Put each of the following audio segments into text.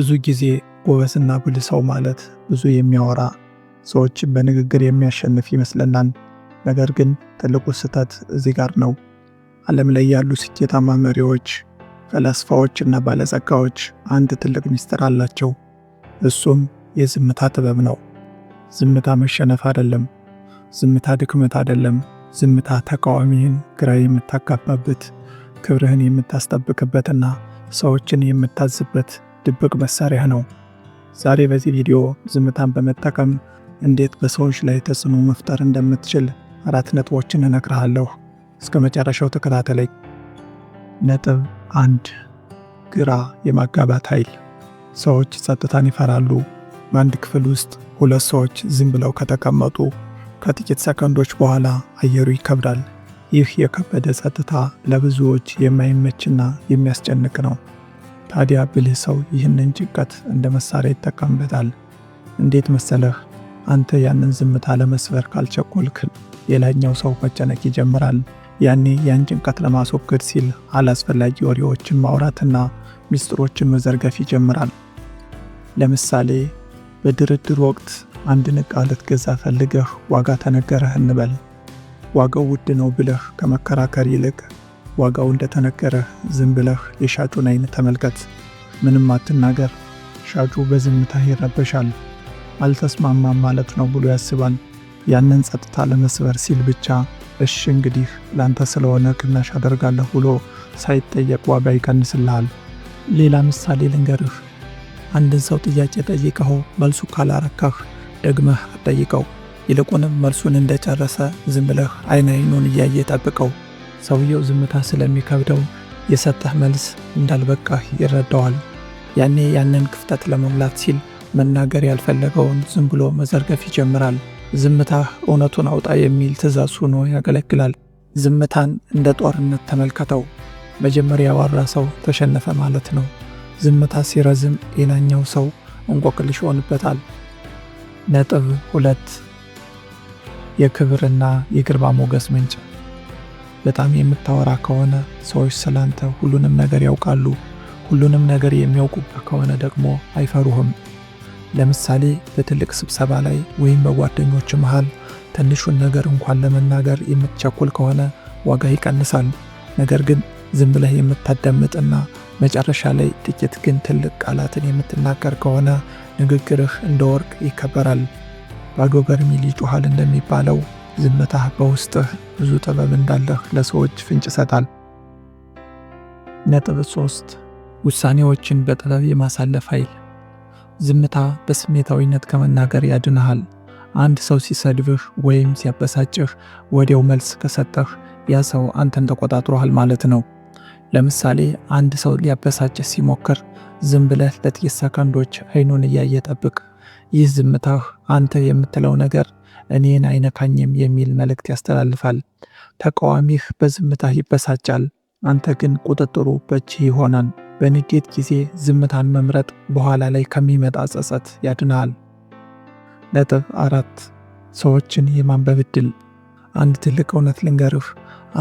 ብዙ ጊዜ ጎበዝና ብልህ ሰው ማለት ብዙ የሚያወራ ሰዎችን በንግግር የሚያሸንፍ ይመስለናል። ነገር ግን ትልቁ ስህተት እዚህ ጋር ነው። ዓለም ላይ ያሉ ስኬታማ መሪዎች፣ ፈላስፋዎችና ባለጸጋዎች አንድ ትልቅ ምስጢር አላቸው። እሱም የዝምታ ጥበብ ነው። ዝምታ መሸነፍ አይደለም። ዝምታ ድክመት አይደለም። ዝምታ ተቃዋሚህን ግራ የምታጋባበት፣ ክብርህን የምታስጠብቅበትና ሰዎችን የምታዝበት ድብቅ መሳሪያ ነው። ዛሬ በዚህ ቪዲዮ ዝምታን በመጠቀም እንዴት በሰዎች ላይ ተጽዕኖ መፍጠር እንደምትችል 4 ነጥቦችን እነግርሃለሁ። እስከ መጨረሻው ተከታተለኝ። ነጥብ 1 ግራ የማጋባት ኃይል። ሰዎች ጸጥታን ይፈራሉ። በአንድ ክፍል ውስጥ 2 ሰዎች ዝም ብለው ከተቀመጡ ከጥቂት ሰከንዶች በኋላ አየሩ ይከብዳል። ይህ የከበደ ጸጥታ ለብዙዎች የማይመችና የሚያስጨንቅ ነው። ታዲያ ብልህ ሰው ይህንን ጭንቀት እንደ መሳሪያ ይጠቀምበታል። እንዴት መሰለህ? አንተ ያንን ዝምታ ለመስበር ካልቸኮልክ ሌላኛው ሰው መጨነቅ ይጀምራል። ያኔ ያን ጭንቀት ለማስወገድ ሲል አላስፈላጊ ወሬዎችን ማውራትና ሚስጥሮችን መዘርገፍ ይጀምራል። ለምሳሌ በድርድር ወቅት አንድን ዕቃ ልትገዛ ፈልገህ ዋጋ ተነገረህ እንበል። ዋጋው ውድ ነው ብለህ ከመከራከር ይልቅ ዋጋው እንደተነገረህ ዝም ብለህ የሻጩን ዓይን ተመልከት። ምንም አትናገር። ሻጩ በዝምታ ይረበሻል። አልተስማማም ማለት ነው ብሎ ያስባል። ያንን ጸጥታ ለመስበር ሲል ብቻ እሺ እንግዲህ ላንተ ስለሆነ ቅናሽ አደርጋለሁ ብሎ ሳይጠየቅ ዋጋ ይቀንስልሃል። ሌላ ምሳሌ ልንገርህ። አንድን ሰው ጥያቄ ጠይቀኸው መልሱ ካላረካህ ደግመህ አትጠይቀው። ይልቁንም መልሱን እንደጨረሰ ዝም ብለህ ዓይኑን እያየ ጠብቀው። ሰውየው ዝምታ ስለሚከብደው የሰጠህ መልስ እንዳልበቃህ ይረዳዋል። ያኔ ያንን ክፍተት ለመሙላት ሲል መናገር ያልፈለገውን ዝም ብሎ መዘርገፍ ይጀምራል። ዝምታህ እውነቱን አውጣ የሚል ትእዛዝ ሆኖ ያገለግላል። ዝምታን እንደ ጦርነት ተመልከተው። መጀመሪያ ያወራ ሰው ተሸነፈ ማለት ነው። ዝምታ ሲረዝም ሌላኛው ሰው እንቆቅልሽ ይሆንበታል። ነጥብ 2 የክብርና የግርማ ሞገስ ምንጭ። በጣም የምታወራ ከሆነ ሰዎች ስላንተ ሁሉንም ነገር ያውቃሉ። ሁሉንም ነገር የሚያውቁብህ ከሆነ ደግሞ አይፈሩህም። ለምሳሌ በትልቅ ስብሰባ ላይ ወይም በጓደኞች መሃል ትንሹን ነገር እንኳን ለመናገር የምትቸኩል ከሆነ ዋጋ ይቀንሳል። ነገር ግን ዝም ብለህ የምታዳምጥና መጨረሻ ላይ ጥቂት ግን ትልቅ ቃላትን የምትናገር ከሆነ ንግግርህ እንደ ወርቅ ይከበራል። ባዶ በርሜል ይጮሃል እንደሚባለው ዝምታህ በውስጥህ ብዙ ጥበብ እንዳለህ ለሰዎች ፍንጭ ይሰጣል። ነጥብ 3 ውሳኔዎችን በጥበብ የማሳለፍ ኃይል። ዝምታ በስሜታዊነት ከመናገር ያድንሃል። አንድ ሰው ሲሰድብህ ወይም ሲያበሳጭህ ወዲያው መልስ ከሰጠህ ያ ሰው አንተን ተቆጣጥሮሃል ማለት ነው። ለምሳሌ አንድ ሰው ሊያበሳጭህ ሲሞክር ዝም ብለህ ለጥቂት ሰከንዶች ዓይኑን እያየ ጠብቅ። ይህ ዝምታህ አንተ የምትለው ነገር እኔን አይነካኝም የሚል መልእክት ያስተላልፋል። ተቃዋሚህ በዝምታህ ይበሳጫል፣ አንተ ግን ቁጥጥሩ በእጅህ ይሆናል። በንዴት ጊዜ ዝምታን መምረጥ በኋላ ላይ ከሚመጣ ጸጸት ያድናል። ነጥብ 4 ሰዎችን የማንበብ ዕድል። አንድ ትልቅ እውነት ልንገርህ፣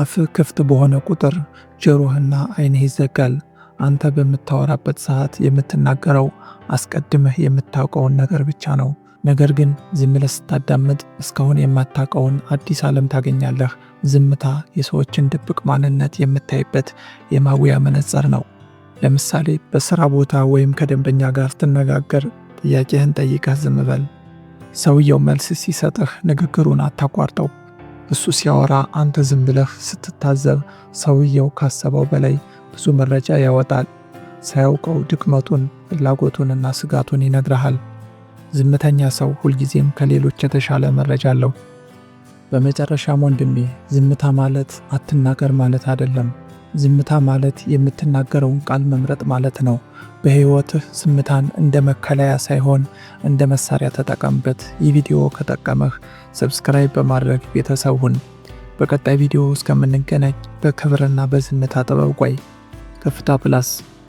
አፍህ ክፍት በሆነ ቁጥር ጆሮህና ዓይንህ ይዘጋል። አንተ በምታወራበት ሰዓት የምትናገረው አስቀድመህ የምታውቀውን ነገር ብቻ ነው። ነገር ግን ዝም ብለህ ስታዳምጥ እስካሁን የማታውቀውን አዲስ ዓለም ታገኛለህ። ዝምታ የሰዎችን ድብቅ ማንነት የምታይበት የማጉያ መነጽር ነው። ለምሳሌ በሥራ ቦታ ወይም ከደንበኛ ጋር ስትነጋገር ጥያቄህን ጠይቀህ ዝም በል። ሰውየው መልስ ሲሰጥህ ንግግሩን አታቋርጠው። እሱ ሲያወራ አንተ ዝም ብለህ ስትታዘብ ሰውየው ካሰበው በላይ ብዙ መረጃ ያወጣል። ሳያውቀው ድክመቱን፣ ፍላጎቱንና ስጋቱን ይነግርሃል። ዝምተኛ ሰው ሁልጊዜም ከሌሎች የተሻለ መረጃ አለው። በመጨረሻም ወንድሜ፣ ዝምታ ማለት አትናገር ማለት አይደለም። ዝምታ ማለት የምትናገረውን ቃል መምረጥ ማለት ነው። በሕይወትህ ዝምታን እንደ መከለያ ሳይሆን እንደ መሳሪያ ተጠቀምበት። ይህ ቪዲዮ ከጠቀመህ ሰብስክራይብ በማድረግ ቤተሰብ ሁን። በቀጣይ ቪዲዮ እስከምንገናኝ በክብርና በዝምታ ጥበብ ቆይ። ከፍታ ፕላስ